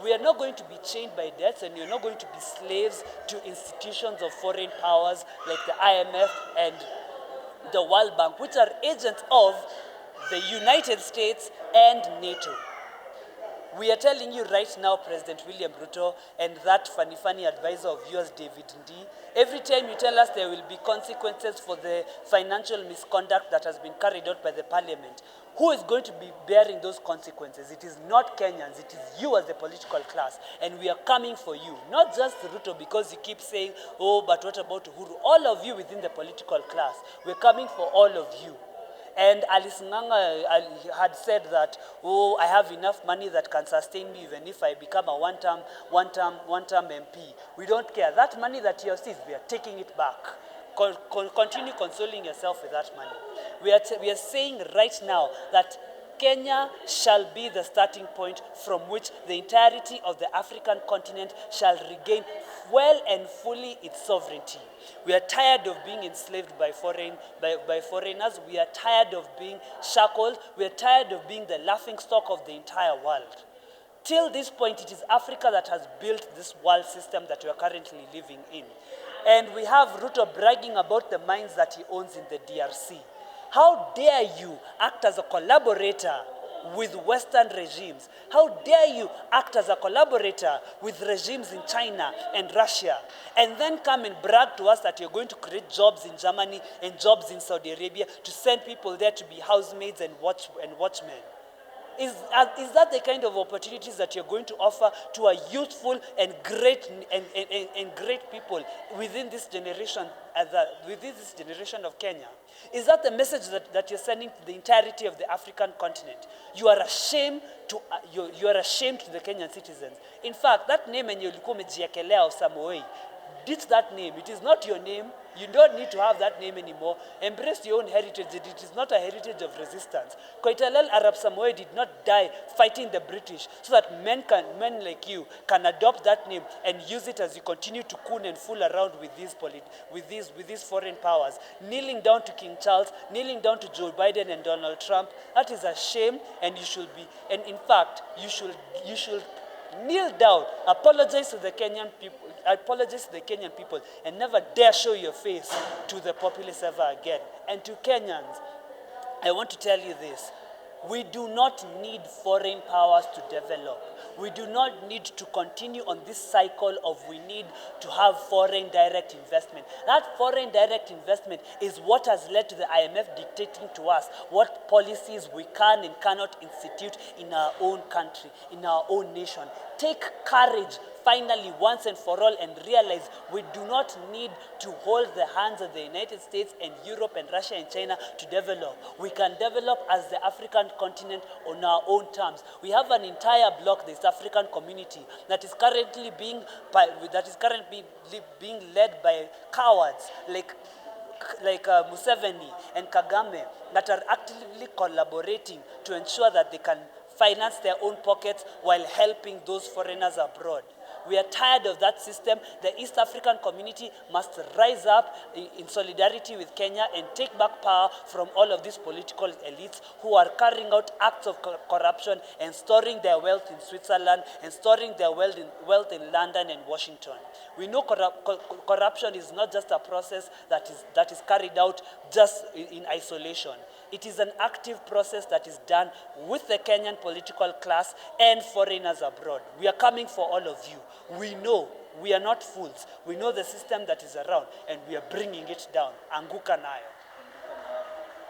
We are not going to be chained by debts, and we are not going to be slaves to institutions of foreign powers like the IMF and the World Bank, which are agents of the United States and NATO. We are telling you right now, President William Ruto and that funny advisor of yours, David Ndii, every time you tell us there will be consequences for the financial misconduct that has been carried out by the parliament, who is going to be bearing those consequences? It is not Kenyans, it is you as the political class, and we are coming for you. Not just Ruto, because you keep saying, oh, but what about Uhuru? All of you within the political class, we're coming for all of you. And Alice Nganga had said that, oh, I have enough money that can sustain me even if I become a one-term MP. We don't care. That money that you have seized, we are taking it back. Continue consoling yourself with that money. We are saying right now that Kenya shall be the starting point from which the entirety of the African continent shall regain well and fully its sovereignty. We are tired of being enslaved by foreigners. We are tired of being shackled. We are tired of being the laughingstock of the entire world. Till this point, it is Africa that has built this world system that we are currently living in. And we have Ruto bragging about the mines that he owns in the DRC. How dare you act as a collaborator with Western regimes? How dare you act as a collaborator with regimes in China and Russia, and then come and brag to us that you're going to create jobs in Germany and jobs in Saudi Arabia to send people there to be housemaids and watchmen? Is that the kind of opportunities that you're going to offer to a youthful and great people within this generation, within this generation of Kenya? Is that the message that you're sending to the entirety of the African continent? You are ashamed to you are ashamed to the Kenyan citizens. In fact, that name and ulikuwa umejiekelea of Samoei, ditch that name. It is not your name. You don't need to have that name anymore. Embrace your own heritage. It is not a heritage of resistance. Koitalel Arab Samoei did not die fighting the British so that men like you can adopt that name and use it as you continue to coon and fool around with these foreign powers. Kneeling down to King Charles, kneeling down to Joe Biden and Donald Trump. That is a shame, and you should be. And in fact, you should kneel down, apologize to the Kenyan people, and never dare show your face to the populace ever again. And to Kenyans, I want to tell you this. We do not need foreign powers to develop. We do not need to continue on this cycle of we need to have foreign direct investment. That foreign direct investment is what has led to the IMF dictating to us what policies we can and cannot institute in our own country, in our own nation. Take courage finally once and for all and realize we do not need to hold the hands of the United States and Europe and Russia and China to develop. We can develop as the African continent on our own terms. We have an entire bloc, the East African community, that is currently being led by cowards like Museveni and Kagame, that are actively collaborating to ensure that they can finance their own pockets while helping those foreigners abroad. We are tired of that system. The East African community must rise up in solidarity with Kenya and take back power from all of these political elites who are carrying out acts of corruption and storing their wealth in Switzerland and storing their wealth in London and Washington. We know corruption is not just a process that is carried out just in isolation. It is an active process that is done with the Kenyan political class and foreigners abroad. We are coming for all of you. We know, we are not fools. We know the system that is around, and we are bringing it down. Anguka nayo.